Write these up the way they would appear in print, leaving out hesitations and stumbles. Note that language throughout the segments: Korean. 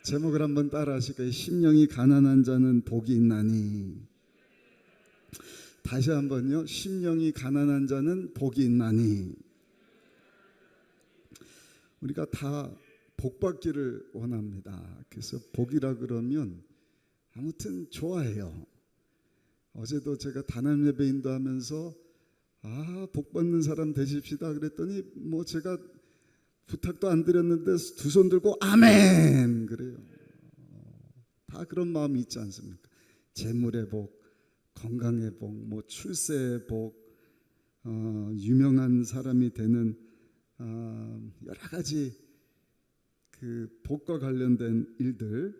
제목을 한번 따라 하실까요? 심령이 가난한 자는 복이 있나니. 다시 한번요. 심령이 가난한 자는 복이 있나니. 우리가 다 복받기를 원합니다. 그래서 복이라 그러면 아무튼 좋아해요. 어제도 제가 단합 예배 인도하면서 복받는 사람 되십시다 그랬더니 뭐 제가 부탁도 안 드렸는데 두 손 들고 아멘 그래요. 다 그런 마음이 있지 않습니까? 재물의 복, 건강의 복, 뭐 출세의 복, 유명한 사람이 되는 여러 가지 그 복과 관련된 일들.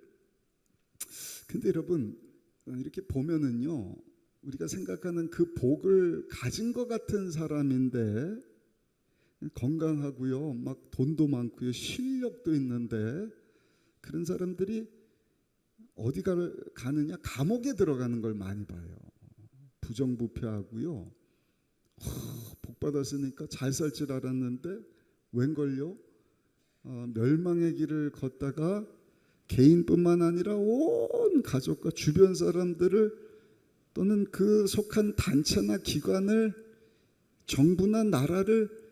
근데 여러분 이렇게 보면은요, 우리가 생각하는 그 복을 가진 것 같은 사람인데, 건강하고요, 막 돈도 많고요, 실력도 있는데, 그런 사람들이 어디 가느냐? 감옥에 들어가는 걸 많이 봐요. 부정부패하고요. 복 받았으니까 잘 살 줄 알았는데 웬걸요? 멸망의 길을 걷다가 개인뿐만 아니라 온 가족과 주변 사람들을, 또는 그 속한 단체나 기관을, 정부나 나라를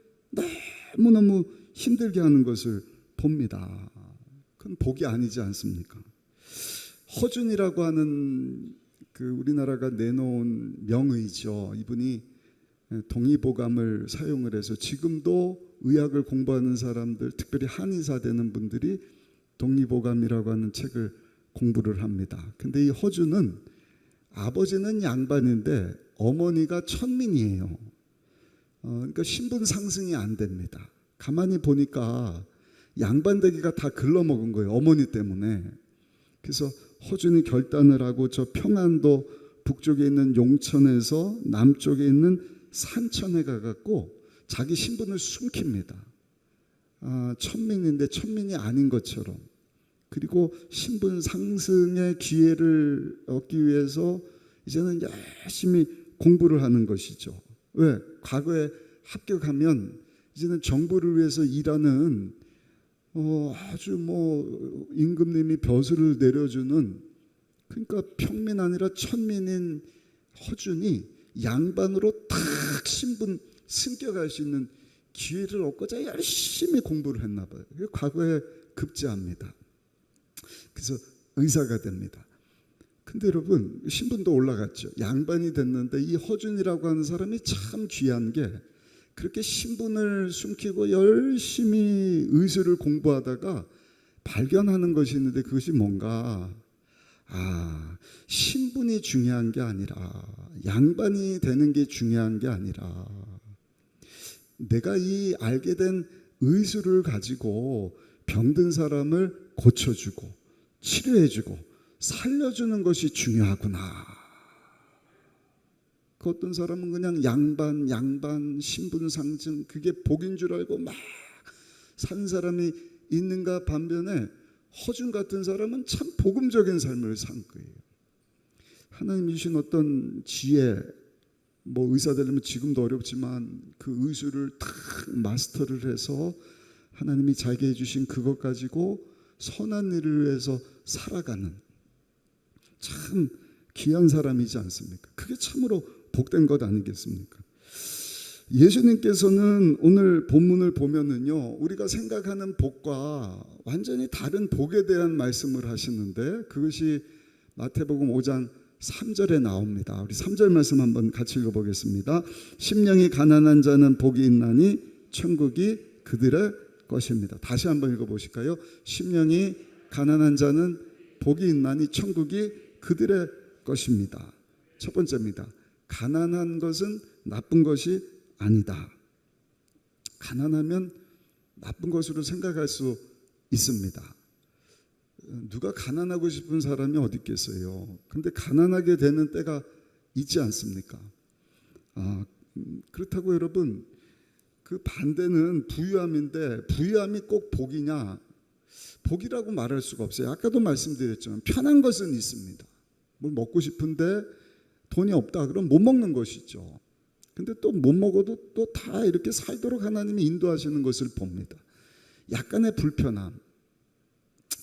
너무너무 힘들게 하는 것을 봅니다. 그건 복이 아니지 않습니까? 허준이라고 하는 그 우리나라가 내놓은 명의죠. 이분이 동의보감을 사용을 해서 지금도 의학을 공부하는 사람들, 특별히 한의사 되는 분들이 동의보감이라고 하는 책을 공부를 합니다. 근데 이 허준은 아버지는 양반인데 어머니가 천민이에요. 그러니까 신분 상승이 안 됩니다. 가만히 보니까 양반 되기가 다 글러먹은 거예요. 어머니 때문에. 그래서 허준이 결단을 하고 저 평안도 북쪽에 있는 용천에서 남쪽에 있는 산천에 가갖고 자기 신분을 숨깁니다. 천민인데 천민이 아닌 것처럼. 그리고 신분 상승의 기회를 얻기 위해서 이제는 열심히 공부를 하는 것이죠. 왜? 과거에 합격하면 이제는 정부를 위해서 일하는 아주 뭐 임금님이 벼슬을 내려주는, 그러니까 평민 아니라 천민인 허준이 양반으로 탁 신분 승격할 수 있는 기회를 얻고자 열심히 공부를 했나 봐요. 과거에 급제합니다. 그래서 의사가 됩니다. 근데 여러분 신분도 올라갔죠. 양반이 됐는데 이 허준이라고 하는 사람이 참 귀한 게, 그렇게 신분을 숨기고 열심히 의술을 공부하다가 발견하는 것이 있는데, 그것이 뭔가, 신분이 중요한 게 아니라, 양반이 되는 게 중요한 게 아니라, 내가 이 알게 된 의술을 가지고 병든 사람을 고쳐주고 치료해주고 살려주는 것이 중요하구나. 그 어떤 사람은 그냥 양반 신분 상승, 그게 복인 줄 알고 막 산 사람이 있는가 반면에 허준 같은 사람은 참 복음적인 삶을 산 거예요. 하나님이 주신 어떤 지혜, 뭐 의사 되려면 지금도 어렵지만 그 의술을 탁 마스터를 해서 하나님이 자기에게 주신 그것 가지고 선한 일을 위해서 살아가는 참 귀한 사람이지 않습니까? 그게 참으로 복된 것 아니겠습니까? 예수님께서는 오늘 본문을 보면은요, 우리가 생각하는 복과 완전히 다른 복에 대한 말씀을 하시는데, 그것이 마태복음 5장 3절에 나옵니다. 우리 3절 말씀 한번 같이 읽어보겠습니다. 심령이 가난한 자는 복이 있나니 천국이 그들의 것입니다. 다시 한번 읽어보실까요? 심령이 가난한 자는 복이 있나니 천국이 그들의 것입니다. 첫 번째입니다. 가난한 것은 나쁜 것이 아니다. 가난하면 나쁜 것으로 생각할 수 있습니다. 누가 가난하고 싶은 사람이 어디 있겠어요? 근데 가난하게 되는 때가 있지 않습니까? 그렇다고 여러분, 그 반대는 부유함인데, 부유함이 꼭 복이냐? 복이라고 말할 수가 없어요. 아까도 말씀드렸지만 편한 것은 있습니다. 뭘 먹고 싶은데 돈이 없다 그럼 못 먹는 것이죠. 근데 또 못 먹어도 또 다 이렇게 살도록 하나님이 인도하시는 것을 봅니다. 약간의 불편함,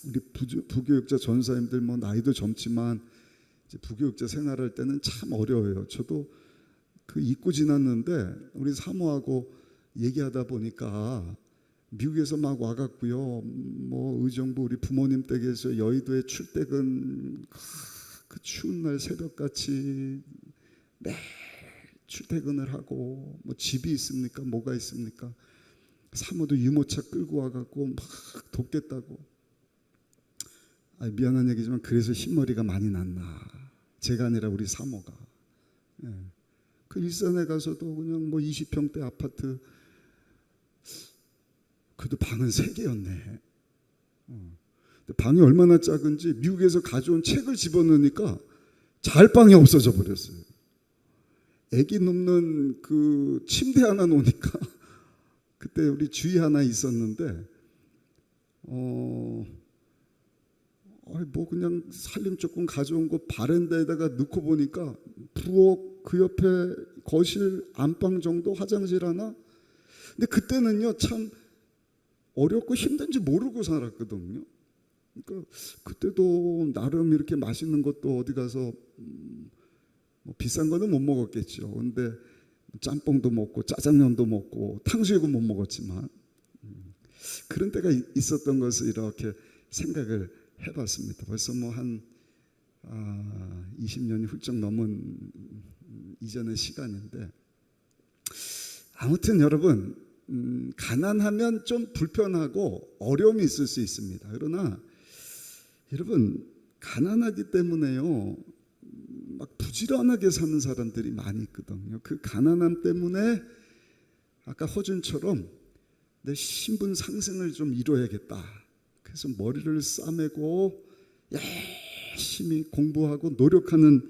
우리 부교육자 전사님들 뭐 나이도 젊지만 이제 부교육자 생활할 때는 참 어려워요. 저도 그 잊고 지났는데 우리 사모하고 얘기하다 보니까 미국에서 막 와갖고요. 뭐 의정부 우리 부모님 댁에서 여의도에 출퇴근 그 추운 날 새벽같이 매일 출퇴근을 하고 뭐 집이 있습니까? 뭐가 있습니까? 사모도 유모차 끌고 와갖고 막 돕겠다고. 미안한 얘기지만 그래서 흰머리가 많이 났나. 제가 아니라 우리 사모가. 예. 그 일산에 가서도 그냥 뭐 20평대 아파트 그래도 방은 3개였네. 방이 얼마나 작은지 미국에서 가져온 책을 집어넣으니까 자할방이 없어져 버렸어요. 애기 눕는 그 침대 하나 놓으니까 그때 우리 주위 하나 있었는데 뭐 그냥 살림 조금 가져온 거 바렌다에다가 넣고 보니까 부엌 그 옆에 거실 안방 정도 화장실 하나. 근데 그때는요 참 어렵고 힘든지 모르고 살았거든요. 그러니까 그때도 나름 이렇게 맛있는 것도 어디 가서 뭐 비싼 거는 못 먹었겠죠. 근데 짬뽕도 먹고 짜장면도 먹고 탕수육은 못 먹었지만 그런 때가 있었던 것을 이렇게 생각을 해봤습니다. 벌써 뭐 한 20년이 훌쩍 넘은 이전의 시간인데 아무튼 여러분 가난하면 좀 불편하고 어려움이 있을 수 있습니다. 그러나 여러분 가난하기 때문에요 막 부지런하게 사는 사람들이 많이 있거든요. 그 가난함 때문에 아까 허준처럼 내 신분 상승을 좀 이뤄야겠다. 그래서 머리를 싸매고 열심히 공부하고 노력하는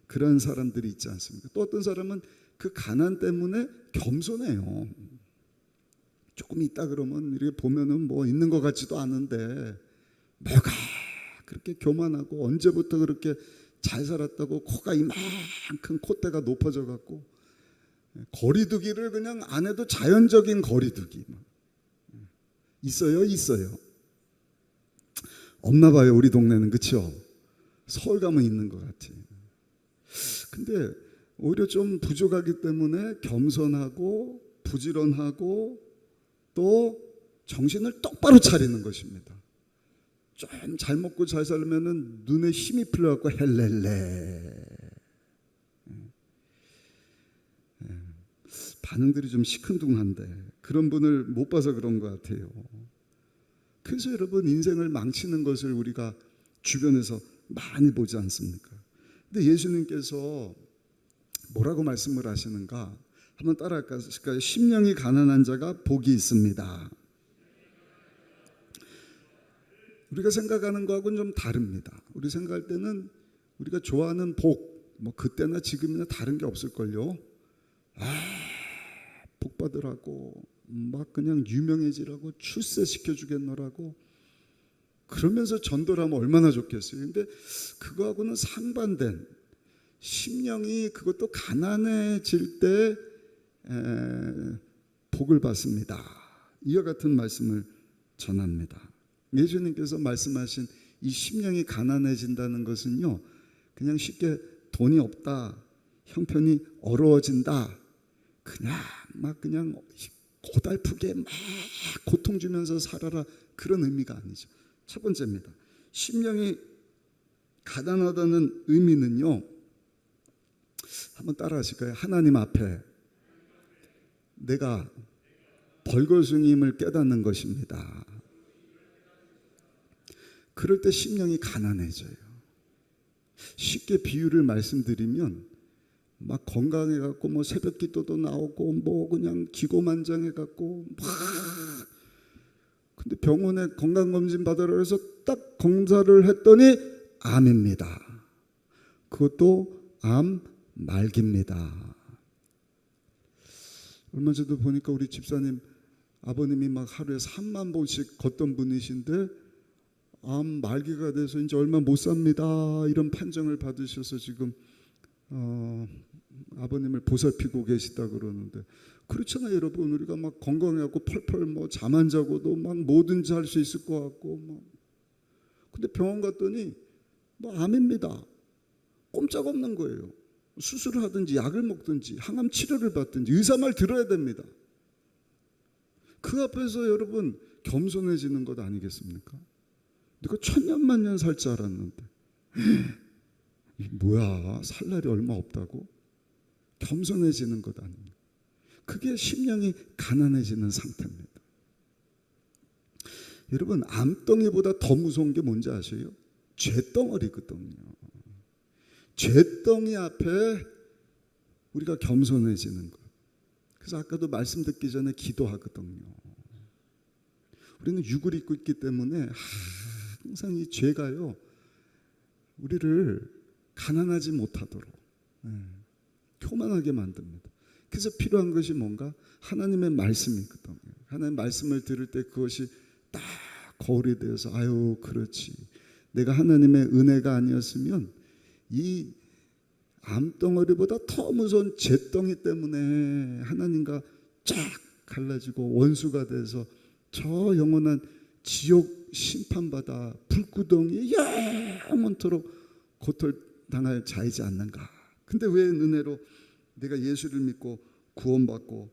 그런 사람들이 있지 않습니까? 또 어떤 사람은 그 가난 때문에 겸손해요. 조금 있다 그러면 이렇게 보면은 뭐 있는 것 같지도 않은데 뭐가 그렇게 교만하고 언제부터 그렇게 잘 살았다고 코가 이만큼 콧대가 높아져 갖고 거리두기를 그냥 안 해도 자연적인 거리두기 있어요. 없나 봐요. 우리 동네는. 그렇죠? 서울 가면 있는 것 같아요. 근데 오히려 좀 부족하기 때문에 겸손하고 부지런하고 또 정신을 똑바로 차리는 것입니다. 좀 잘 먹고 잘 살면은 눈에 힘이 풀려갖고 헬렐레. 반응들이 좀 시큰둥한데 그런 분을 못 봐서 그런 것 같아요. 그래서 여러분 인생을 망치는 것을 우리가 주변에서 많이 보지 않습니까? 근데 예수님께서 뭐라고 말씀을 하시는가? 한번 따라할까요? 심령이 가난한 자가 복이 있습니다. 우리가 생각하는 거하고는 좀 다릅니다. 우리 생각할 때는 우리가 좋아하는 복, 뭐 그때나 지금이나 다른 게 없을걸요. 복 받으라고 막 그냥 유명해지라고 출세시켜 주겠노라고 그러면서 전도를 하면 얼마나 좋겠어요. 근데 그거하고는 상반된 심령이 그것도 가난해질 때 복을 받습니다. 이와 같은 말씀을 전합니다. 예수님께서 말씀하신 이 심령이 가난해진다는 것은요 그냥 쉽게 돈이 없다, 형편이 어려워진다, 그냥 고달프게 막 고통 주면서 살아라 그런 의미가 아니죠. 첫 번째입니다. 심령이 가난하다는 의미는요 한번 따라 하실까요? 하나님 앞에 내가 벌거숭임을 깨닫는 것입니다. 그럴 때 심령이 가난해져요. 쉽게 비유를 말씀드리면 막 건강해갖고 뭐 새벽 기도도 나오고 뭐 그냥 기고만장해갖고 막 근데 병원에 건강검진 받으러 해서 딱 검사를 했더니 암입니다. 그것도 암 말기입니다. 얼마 전도 보니까 우리 집사님 아버님이 막 하루에 3만 보씩 걷던 분이신데 암 말기가 돼서 이제 얼마 못 삽니다. 이런 판정을 받으셔서 지금 아버님을 보살피고 계시다 그러는데 그렇잖아요, 여러분. 우리가 막 건강해갖고 펄펄 뭐 잠 안 자고도 막 뭐든지 할 수 있을 것 같고 막 근데 병원 갔더니 뭐 암입니다. 꼼짝없는 거예요. 수술을 하든지 약을 먹든지 항암 치료를 받든지 의사 말 들어야 됩니다. 그 앞에서 여러분 겸손해지는 것 아니겠습니까? 내가 천년만년 살 줄 알았는데 뭐야, 살 날이 얼마 없다고? 겸손해지는 것 아닙니까? 그게 심령이 가난해지는 상태입니다. 여러분, 암덩이보다 더 무서운 게 뭔지 아세요? 죄덩어리거든요. 죄덩이 앞에 우리가 겸손해지는 것. 그래서 아까도 말씀 듣기 전에 기도하거든요. 우리는 육을 입고 있기 때문에 항상 이 죄가요, 우리를 가난하지 못하도록 교만하게 만듭니다. 그래서 필요한 것이 뭔가? 하나님의 말씀이거든요. 하나님의 말씀을 들을 때 그것이 딱 거울이 되어서 아유 그렇지, 내가 하나님의 은혜가 아니었으면 이 암덩어리보다 더 무서운 죄덩이 때문에 하나님과 쫙 갈라지고 원수가 돼서 저 영원한 지옥 심판받아 불구덩이에 영원토록 고통당할 자이지 않는가. 근데 왜 은혜로 내가 예수를 믿고 구원받고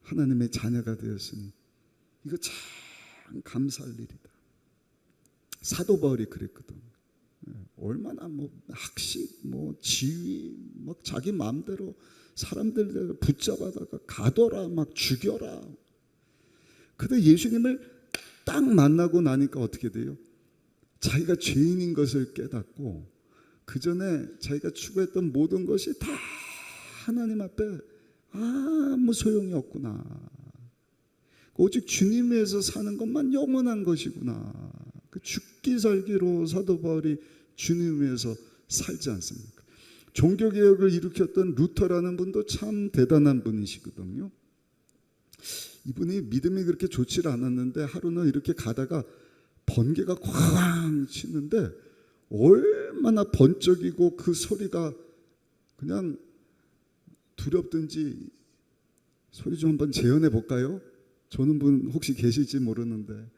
하나님의 자녀가 되었으니 이거 참 감사할 일이다. 사도 바울이 그랬거든. 얼마나 뭐 학식, 뭐 지위, 막 자기 마음대로 사람들 붙잡아다가 가둬라, 막 죽여라. 근데 예수님을 딱 만나고 나니까 어떻게 돼요? 자기가 죄인인 것을 깨닫고 그 전에 자기가 추구했던 모든 것이 다 하나님 앞에 아무 소용이 없구나. 오직 주님 위해서 사는 것만 영원한 것이구나. 그 죽기 살기로 사도 바울이 주님 위해서 살지 않습니까? 종교개혁을 일으켰던 루터라는 분도 참 대단한 분이시거든요. 이분이 믿음이 그렇게 좋지 않았는데 하루는 이렇게 가다가 번개가 쾅 치는데 얼마나 번쩍이고 그 소리가 그냥 두렵든지 소리 좀 한번 재현해 볼까요? 저는 분 혹시 계실지 모르는데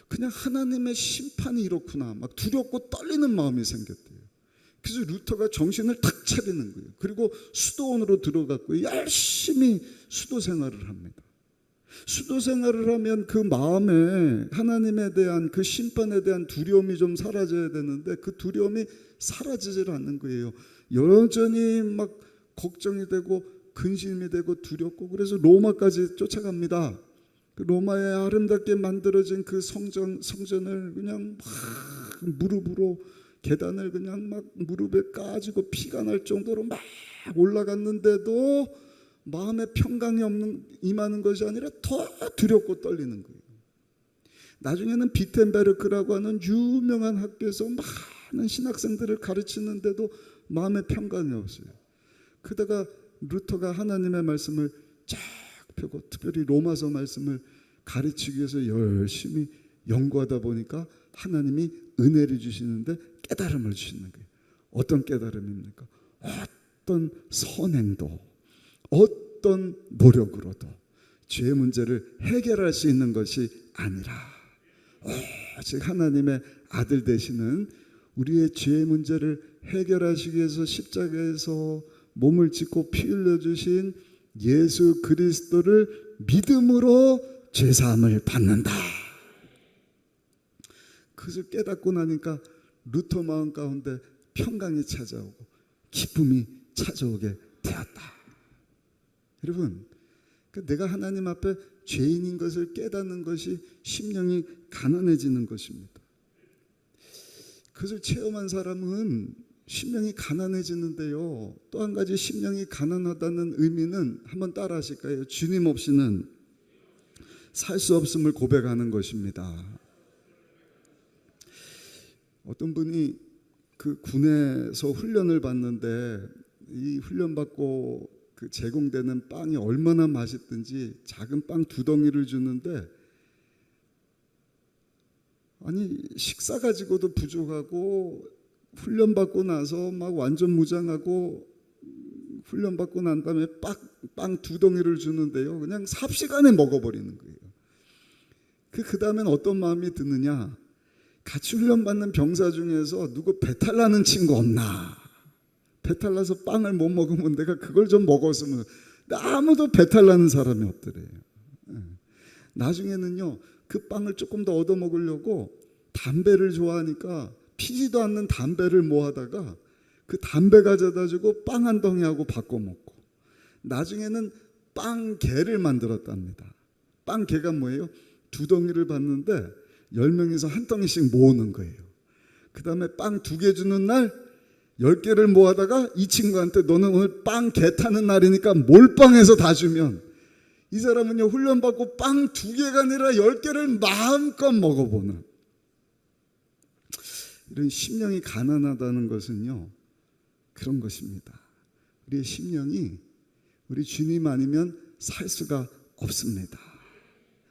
그냥 하나님의 심판이 이렇구나 막 두렵고 떨리는 마음이 생겼대요. 그래서 루터가 정신을 탁 차리는 거예요. 그리고 수도원으로 들어갔고 열심히 수도 생활을 합니다. 수도 생활을 하면 그 마음에 하나님에 대한 그 심판에 대한 두려움이 좀 사라져야 되는데 그 두려움이 사라지질 않는 거예요. 여전히 막 걱정이 되고 근심이 되고 두렵고 그래서 로마까지 쫓아갑니다. 그 로마에 아름답게 만들어진 그 성전을 그냥 막 무릎으로 계단을 그냥 막 무릎에 까지고 피가 날 정도로 막 올라갔는데도 마음에 평강이 임하는 것이 아니라 더 두렵고 떨리는 거예요. 나중에는 비텐베르크라고 하는 유명한 학교에서 많은 신학생들을 가르치는데도 마음에 평강이 없어요. 그러다가 루터가 하나님의 말씀을 쫙 펴고 특별히 로마서 말씀을 가르치기 위해서 열심히 연구하다 보니까 하나님이 은혜를 주시는데 깨달음을 주시는 거예요. 어떤 깨달음입니까? 어떤 선행도 어떤 노력으로도 죄의 문제를 해결할 수 있는 것이 아니라 오직 하나님의 아들 되시는 우리의 죄의 문제를 해결하시기 위해서 십자가에서 몸을 찢고 피 흘려주신 예수 그리스도를 믿음으로 죄사함을 받는다. 그것을 깨닫고 나니까 루터 마음 가운데 평강이 찾아오고 기쁨이 찾아오게 되었다. 여러분, 내가 하나님 앞에 죄인인 것을 깨닫는 것이 심령이 가난해지는 것입니다. 그것을 체험한 사람은 심령이 가난해지는데요. 또 한 가지 심령이 가난하다는 의미는 한번 따라 하실까요? 주님 없이는 살 수 없음을 고백하는 것입니다. 어떤 분이 그 군에서 훈련을 받는데 이 훈련 받고 그 제공되는 빵이 얼마나 맛있든지 작은 빵 2덩이를 주는데 아니 식사 가지고도 부족하고 훈련 받고 나서 막 완전 무장하고 훈련 받고 난 다음에 빵 2덩이를 주는데요. 그냥 삽시간에 먹어버리는 거예요. 그 다음엔 어떤 마음이 드느냐? 같이 훈련받는 병사 중에서 누구 배탈 나는 친구 없나? 배탈 나서 빵을 못 먹으면 내가 그걸 좀 먹었으면. 아무도 배탈 나는 사람이 없더래요. 나중에는요, 그 빵을 조금 더 얻어 먹으려고 담배를 좋아하니까 피지도 않는 담배를 모아다가 그 담배 가져다 주고 빵 한 덩이하고 바꿔 먹고, 나중에는 빵개를 만들었답니다. 빵개가 뭐예요? 2덩이를 받는데 10명이서 한 덩이씩 모으는 거예요. 그 다음에 빵 2개 주는 날 10개를 모아다가 이 친구한테 너는 오늘 빵개 타는 날이니까 몰빵해서 다 주면, 이 사람은요, 훈련받고 빵 2개가 아니라 10개를 마음껏 먹어보는, 이런 심령이 가난하다는 것은요, 그런 것입니다. 우리의 심령이 우리 주님 아니면 살 수가 없습니다.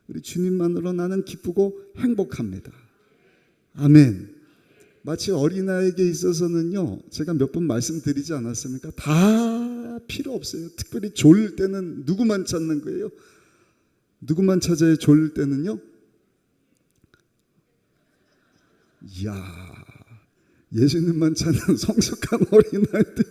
우리 주님만으로 나는 기쁘고 행복합니다. 아멘. 마치 어린아이에게 있어서는요, 제가 몇 번 말씀드리지 않았습니까? 다 필요 없어요. 특별히 졸릴 때는 누구만 찾는 거예요? 누구만 찾아야 졸릴 때는요? 이야, 예수님만 찾는 성숙한 어린아이들.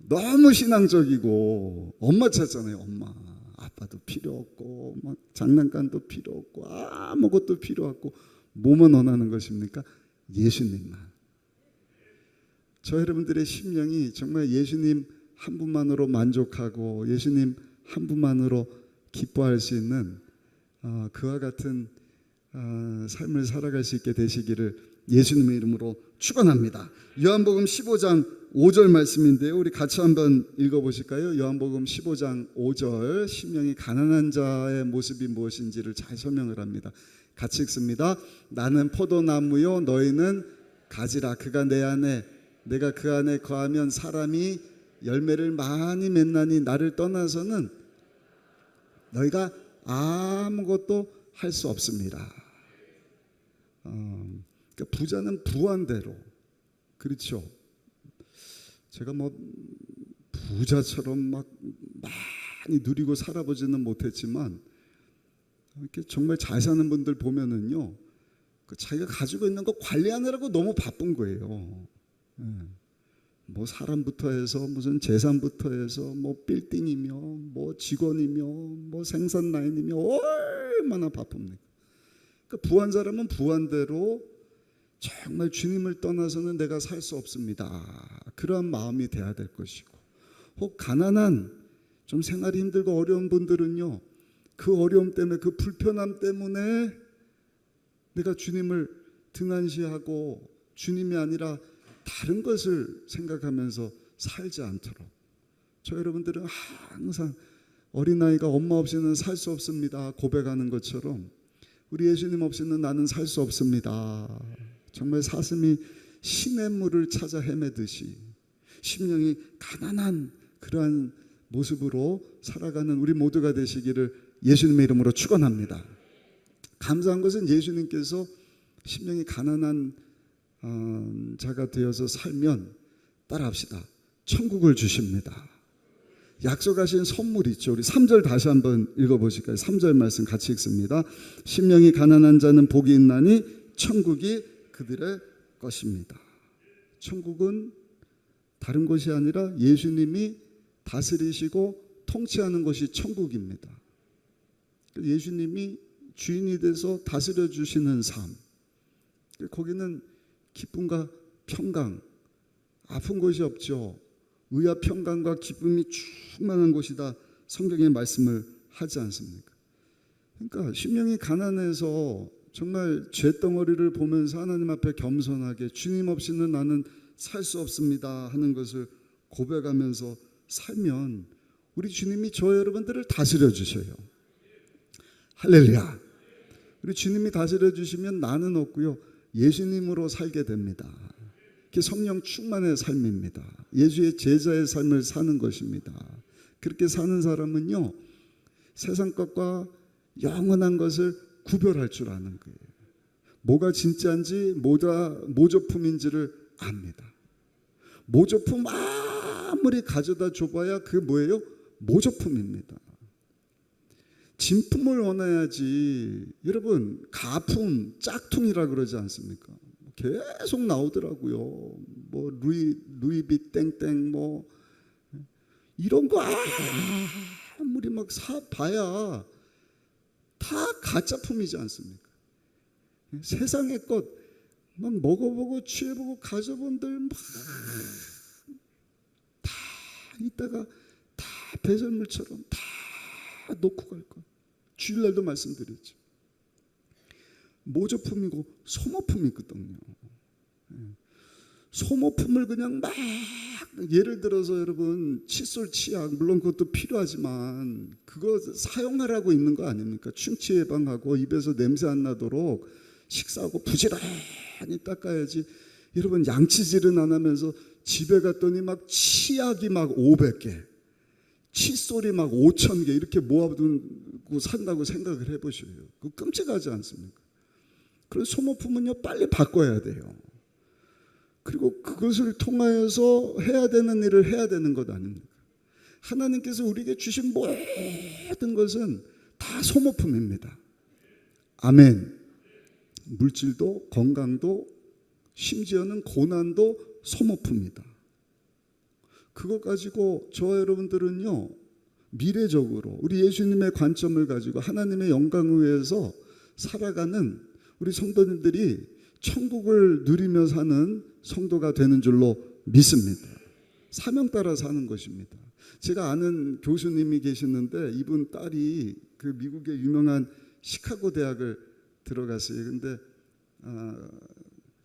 너무 신앙적이고 엄마 찾잖아요. 엄마. 아빠도 필요 없고 막 장난감도 필요 없고 아무것도 필요 없고, 뭐만 원하는 것입니까? 예수님만. 저 여러분들의 심령이 정말 예수님 한 분만으로 만족하고 예수님 한 분만으로 기뻐할 수 있는 그와 같은 삶을 살아갈 수 있게 되시기를 예수님의 이름으로 축원합니다. 요한복음 15장 5절 말씀인데요, 우리 같이 한번 읽어보실까요? 요한복음 15장 5절, 심령이 가난한 자의 모습이 무엇인지를 잘 설명을 합니다. 같이 읽습니다. 나는 포도나무요 너희는 가지라. 그가 내 안에 내가 그 안에 거하면 사람이 열매를 많이 맺나니 나를 떠나서는 너희가 아무것도 할 수 없습니다. 그러니까 부자는 부한대로, 그렇죠? 제가 뭐 부자처럼 막 많이 누리고 살아보지는 못했지만, 이렇게 정말 잘 사는 분들 보면은요, 그 자기가 가지고 있는 거 관리하느라고 너무 바쁜 거예요. 뭐 사람부터 해서 무슨 재산부터 해서 뭐 빌딩이며 뭐 직원이며 뭐 생산 라인이며 얼마나 바쁩니까? 그러니까 부한 사람은 부한대로 정말 주님을 떠나서는 내가 살 수 없습니다. 그러한 마음이 돼야 될 것이고, 혹 가난한 좀 생활이 힘들고 어려운 분들은요, 그 어려움 때문에 그 불편함 때문에 내가 주님을 등한시하고 주님이 아니라 다른 것을 생각하면서 살지 않도록, 저 여러분들은 항상 어린아이가 엄마 없이는 살 수 없습니다 고백하는 것처럼 우리 예수님 없이는 나는 살 수 없습니다. 정말 사슴이 시냇물을 찾아 헤매듯이 심령이 가난한 그러한 모습으로 살아가는 우리 모두가 되시기를 예수님의 이름으로 축원합니다. 감사한 것은 예수님께서 심령이 가난한 자가 되어서 살면, 따라합시다, 천국을 주십니다. 약속하신 선물이 있죠. 우리 3절 다시 한번 읽어보실까요? 3절 말씀 같이 읽습니다. 심령이 가난한 자는 복이 있나니 천국이 그들의 것입니다. 천국은 다른 것이 아니라 예수님이 다스리시고 통치하는 것이 천국입니다. 예수님이 주인이 돼서 다스려 주시는 삶, 거기는 기쁨과 평강, 아픈 것이 없죠. 의와 평강과 기쁨이 충만한 곳이다, 성경의 말씀을 하지 않습니까? 그러니까 심령이 가난해서 정말 죄덩어리를 보면서 하나님 앞에 겸손하게 주님 없이는 나는 살 수 없습니다 하는 것을 고백하면서 살면 우리 주님이 저 여러분들을 다스려 주셔요. 할렐루야. 우리 주님이 다스려 주시면 나는 없고요, 예수님으로 살게 됩니다. 그게 성령 충만의 삶입니다. 예수의 제자의 삶을 사는 것입니다. 그렇게 사는 사람은요, 세상 것과 영원한 것을 구별할 줄 아는 거예요. 뭐가 진짜인지 뭐가 모조품인지를 압니다. 모조품 아무리 가져다 줘봐야 그게 뭐예요? 모조품입니다. 진품을 원해야지. 여러분, 가품, 짝퉁이라 그러지 않습니까? 계속 나오더라고요. 뭐 루이비 땡땡 뭐 이런 거 아무리 막 사봐야 다 가짜품이지 않습니까? 세상의 것 막 먹어보고 취해보고 가져본들 막 다 이따가 다 배설물처럼 다 놓고 갈 것. 주일날도 말씀드렸죠. 모조품이고 소모품이거든요. 소모품을 그냥 막 예를 들어서 여러분 칫솔 치약 물론 그것도 필요하지만 그거 사용하라고 있는 거 아닙니까? 충치 예방하고 입에서 냄새 안 나도록 식사하고 부지런히 닦아야지. 여러분 양치질은 안 하면서 집에 갔더니 막 치약이 막 500개 칫솔이 막 5,000개 이렇게 모아두고 산다고 생각을 해보셔요. 그거 끔찍하지 않습니까? 그래서 소모품은요 빨리 바꿔야 돼요. 그리고 그것을 통하여서 해야 되는 일을 해야 되는 것 아닙니까? 하나님께서 우리에게 주신 모든 것은 다 소모품입니다. 아멘. 물질도 건강도 심지어는 고난도 소모품이다. 그것 가지고 저와 여러분들은요 미래적으로 우리 예수님의 관점을 가지고 하나님의 영광을 위해서 살아가는 우리 성도님들이 천국을 누리며 사는 성도가 되는 줄로 믿습니다. 사명 따라 사는 것입니다. 제가 아는 교수님이 계시는데 이분 딸이 그 미국의 유명한 시카고 대학을 들어갔어요. 근데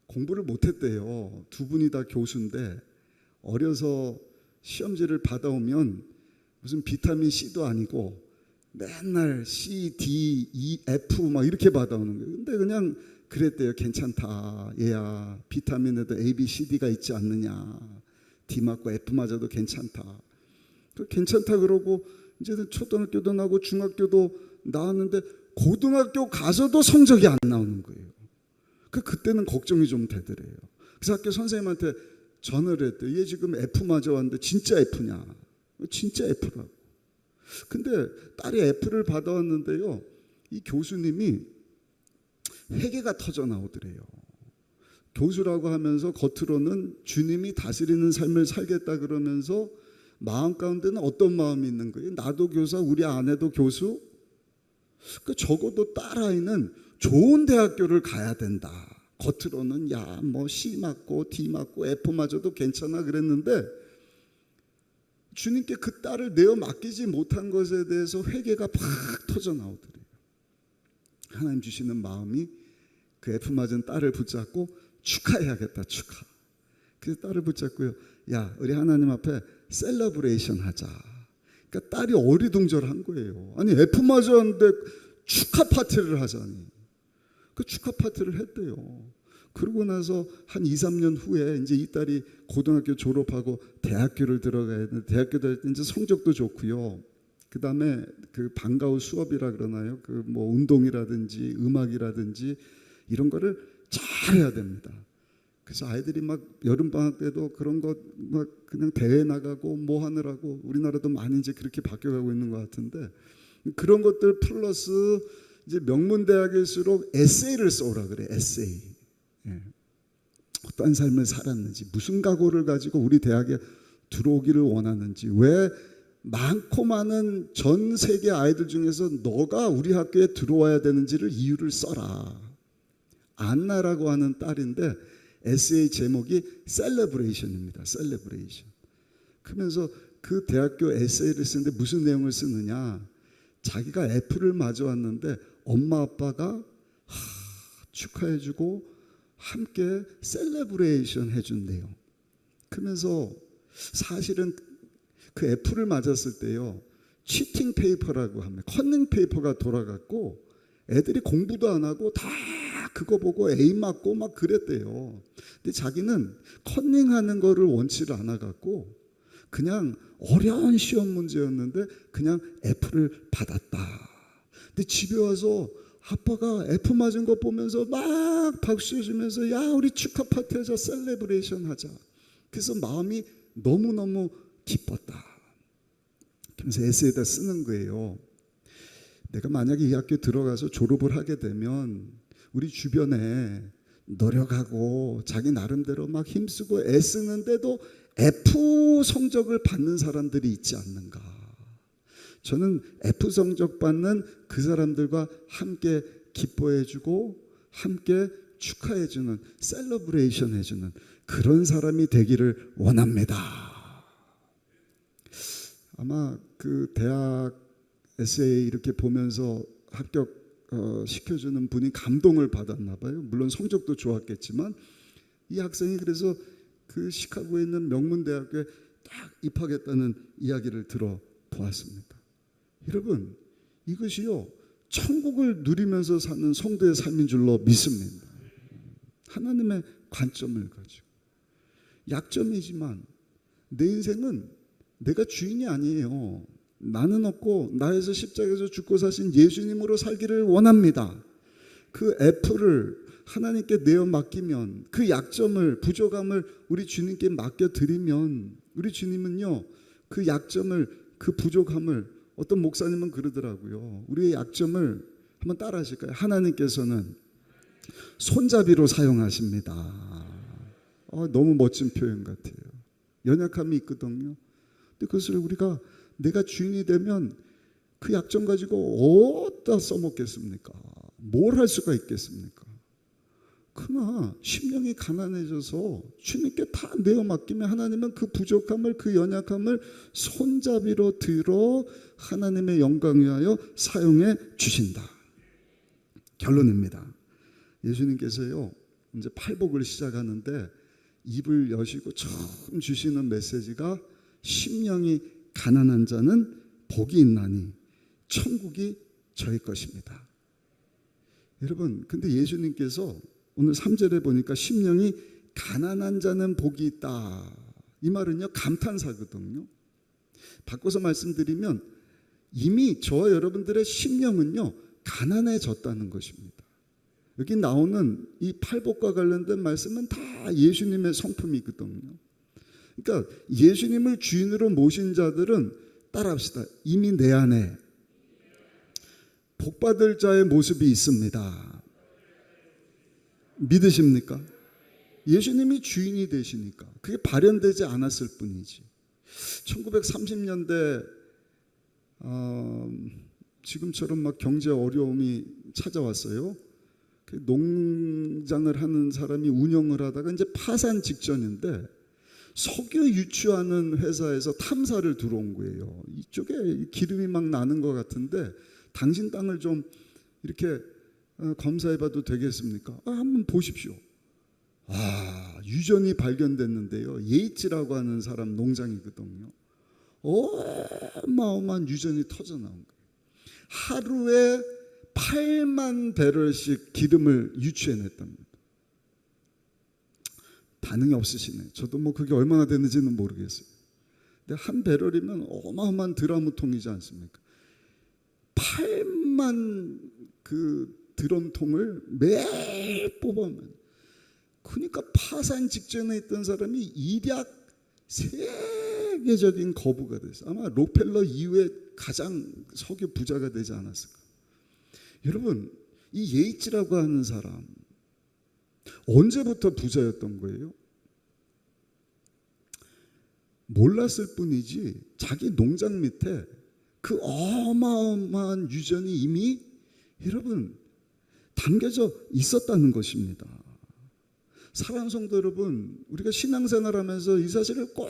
공부를 못했대요. 두 분이 다 교수인데 어려서 시험지를 받아오면 무슨 비타민 C도 아니고 맨날 C, D, E, F 막 이렇게 받아오는 거예요. 근데 그냥 그랬대요. 괜찮다. 얘야 비타민에도 A, B, C, D가 있지 않느냐. D 맞고 F 맞아도 괜찮다. 괜찮다 그러고 이제는 초등학교도 나고 중학교도 나왔는데 고등학교 가서도 성적이 안 나오는 거예요. 그때는 걱정이 좀 되더래요. 그래서 학교 선생님한테 전화를 했대요. 얘 지금 F 맞아 왔는데 진짜 F냐? 진짜 F라고. 근데 딸이 F를 받아왔는데요. 이 교수님이 회개가 터져 나오더래요. 교수라고 하면서 겉으로는 주님이 다스리는 삶을 살겠다 그러면서 마음 가운데는 어떤 마음이 있는 거예요? 나도 교사, 우리 아내도 교수? 적어도 딸아이는 좋은 대학교를 가야 된다. 겉으로는 야 뭐 C 맞고 D 맞고 F 맞아도 괜찮아 그랬는데 주님께 그 딸을 내어 맡기지 못한 것에 대해서 회개가 팍 터져 나오더래요. 하나님 주시는 마음이 그 F 맞은 딸을 붙잡고 축하해야겠다. 축하. 그래서 딸을 붙잡고요. 야 우리 하나님 앞에 셀러브레이션 하자. 그러니까 딸이 어리둥절한 거예요. 아니 F 맞았는데 축하 파티를 하자니. 그 축하 파티를 했대요. 그러고 나서 한 2, 3년 후에 이제 이 딸이 고등학교 졸업하고 대학교를 들어가야 되는데 대학교 다닐 때 이제 성적도 좋고요. 그 다음에 그 방과후 수업이라 그러나요? 그 뭐 운동이라든지 음악이라든지 이런 거를 잘 해야 됩니다. 그래서 아이들이 막 여름방학 때도 그런 거 막 그냥 대회 나가고 뭐 하느라고 우리나라도 많이 이제 그렇게 바뀌어가고 있는 것 같은데 그런 것들 플러스 이제 명문대학일수록 에세이를 써오라 그래. 에세이. 예. 어떤 삶을 살았는지 무슨 각오를 가지고 우리 대학에 들어오기를 원하는지 왜 많고 많은 전 세계 아이들 중에서 너가 우리 학교에 들어와야 되는지를 이유를 써라. 안나라고 하는 딸인데 에세이 제목이 셀레브레이션입니다. 셀레브레이션. 그러면서 그 대학교 에세이를 쓰는데 무슨 내용을 쓰느냐. 자기가 F를 맞아왔는데 엄마 아빠가 축하해주고 함께 셀레브레이션 해준대요. 그러면서 사실은 그 F를 맞았을 때요. 치팅 페이퍼라고 합니다. 컨닝 페이퍼가 돌아갔고 애들이 공부도 안 하고 다 그거 보고 A 맞고 막 그랬대요. 근데 자기는 컨닝하는 거를 원치를 않아 갖고 그냥 어려운 시험 문제였는데 그냥 F를 받았다. 근데 집에 와서 아빠가 F 맞은 거 보면서 막 박수 해주면서 야 우리 축하 파티 하자 셀레브레이션 하자. 그래서 마음이 너무너무 기뻤다. 그래서 에세이에다 쓰는 거예요. 내가 만약에 이 학교에 들어가서 졸업을 하게 되면 우리 주변에 노력하고 자기 나름대로 막 힘쓰고 애쓰는데도 F 성적을 받는 사람들이 있지 않는가. 저는 F 성적 받는 그 사람들과 함께 기뻐해주고 함께 축하해주는, 셀러브레이션 해주는 그런 사람이 되기를 원합니다. 아마 그 대학 에세이 이렇게 보면서 합격 시켜주는 분이 감동을 받았나 봐요. 물론 성적도 좋았겠지만 이 학생이 그래서 그 시카고에 있는 명문대학교에 딱 입학했다는 이야기를 들어보았습니다. 여러분, 이것이요 천국을 누리면서 사는 성도의 삶인 줄로 믿습니다. 하나님의 관점을 가지고. 약점이지만 내 인생은 내가 주인이 아니에요. 나는 없고 나에서 십자가에서 죽고 사신 예수님으로 살기를 원합니다. 그 F를 하나님께 내어 맡기면, 그 약점을, 부족함을 우리 주님께 맡겨드리면, 우리 주님은요 그 약점을, 그 부족함을, 어떤 목사님은 그러더라고요. 우리의 약점을 한번 따라 하실까요? 하나님께서는 손잡이로 사용하십니다. 너무 멋진 표현 같아요. 연약함이 있거든요. 근데 그것을 우리가 내가 주인이 되면 그 약점 가지고 어디다 써먹겠습니까? 뭘 할 수가 있겠습니까? 그러나 심령이 가난해져서 주님께 다 내어 맡기면 하나님은 그 부족함을, 그 연약함을 손잡이로 들어 하나님의 영광 위하여 사용해 주신다. 결론입니다. 예수님께서요 이제 팔복을 시작하는데 입을 여시고 처음 주시는 메시지가 심령이 가난한 자는 복이 있나니 천국이 저희 것입니다. 여러분, 근데 예수님께서 오늘 3절에 보니까 심령이 가난한 자는 복이 있다. 이 말은요 감탄사거든요. 바꿔서 말씀드리면 이미 저와 여러분들의 심령은요 가난해졌다는 것입니다. 여기 나오는 이 팔복과 관련된 말씀은 다 예수님의 성품이거든요. 그러니까 예수님을 주인으로 모신 자들은 따라합시다. 이미 내 안에 복받을 자의 모습이 있습니다. 믿으십니까? 예수님이 주인이 되시니까 그게 발현되지 않았을 뿐이지. 1930년대 지금처럼 막 경제 어려움이 찾아왔어요. 농장을 하는 사람이 운영을 하다가 이제 파산 직전인데 석유 유추하는 회사에서 탐사를 들어온 거예요. 이쪽에 기름이 막 나는 것 같은데 당신 땅을 좀 이렇게 검사해봐도 되겠습니까? 한번 보십시오. 유전이 발견됐는데요. 예이츠라고 하는 사람 농장이거든요. 어마어마한 유전이 터져나온 거예요. 하루에 8만 배럴씩 기름을 유추해냈답니다. 반응이 없으시네. 저도 뭐 그게 얼마나 되는지는 모르겠어요. 근데 한 배럴이면 어마어마한 드라무통이지 않습니까? 8만 그 드럼통을 매일 뽑아오면, 그러니까 파산 직전에 있던 사람이 일약 세계적인 거부가 됐어요. 아마 록펠러 이후에 가장 석유 부자가 되지 않았을까. 여러분, 이 예이츠라고 하는 사람 언제부터 부자였던 거예요? 몰랐을 뿐이지 자기 농장 밑에 그 어마어마한 유전이 이미 여러분 담겨져 있었다는 것입니다. 사랑하는 성도 여러분, 우리가 신앙생활하면서 이 사실을 꼭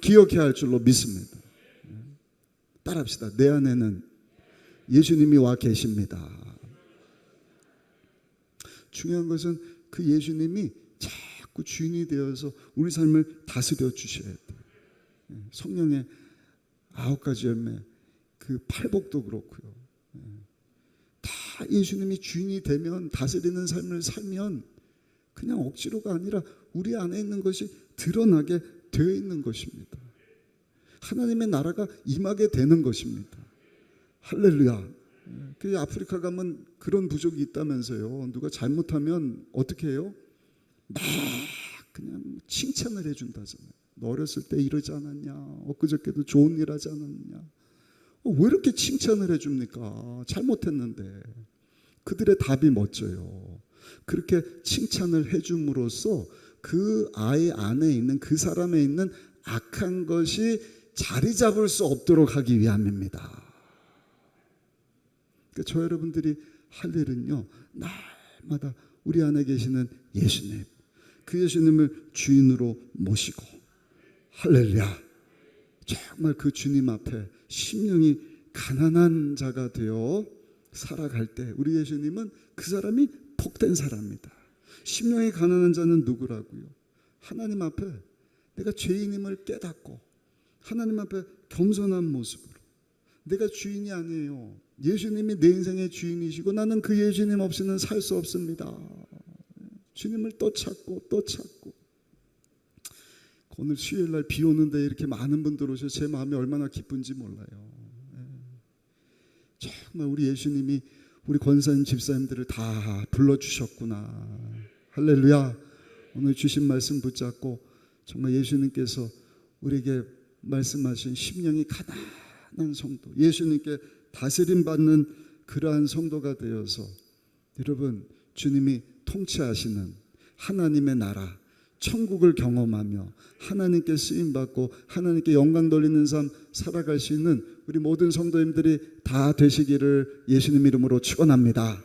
기억해야 할 줄로 믿습니다. 따라합시다. 내 안에는 예수님이 와 계십니다. 중요한 것은 그 예수님이 자꾸 주인이 되어서 우리 삶을 다스려 주셔야 돼요. 성령의 9가지 열매, 그 팔복도 그렇고요. 다 예수님이 주인이 되면, 다스리는 삶을 살면 그냥 억지로가 아니라 우리 안에 있는 것이 드러나게 되어 있는 것입니다. 하나님의 나라가 임하게 되는 것입니다. 할렐루야. 그 아프리카 가면 그런 부족이 있다면서요. 누가 잘못하면 어떻게 해요? 막 그냥 칭찬을 해준다잖아요. 너 어렸을 때 이러지 않았냐? 엊그저께도 좋은 일 하지 않았냐? 왜 이렇게 칭찬을 해줍니까? 잘못했는데. 그들의 답이 멋져요. 그렇게 칭찬을 해줌으로써 그 아이 안에 있는, 그 사람에 있는 악한 것이 자리 잡을 수 없도록 하기 위함입니다. 그러니까 저 여러분들이 할 일은요, 날마다 우리 안에 계시는 예수님, 그 예수님을 주인으로 모시고, 할렐루야, 정말 그 주님 앞에 심령이 가난한 자가 되어 살아갈 때 우리 예수님은 그 사람이 복된 사람이다. 심령이 가난한 자는 누구라고요? 하나님 앞에 내가 죄인임을 깨닫고 하나님 앞에 겸손한 모습으로, 내가 주인이 아니에요, 예수님이 내 인생의 주인이시고 나는 그 예수님 없이는 살 수 없습니다. 주님을 또 찾고 또 찾고. 오늘 수요일날 비 오는데 이렇게 많은 분들 오셔서 제 마음이 얼마나 기쁜지 몰라요. 정말 우리 예수님이 우리 권사님 집사님들을 다 불러주셨구나. 할렐루야. 오늘 주신 말씀 붙잡고 정말 예수님께서 우리에게 말씀하신 심령이 가난한 성도, 예수님께 다스림 받는 그러한 성도가 되어서 여러분 주님이 통치하시는 하나님의 나라 천국을 경험하며 하나님께 쓰임받고 하나님께 영광 돌리는 삶 살아갈 수 있는 우리 모든 성도님들이 다 되시기를 예수님 이름으로 축원합니다.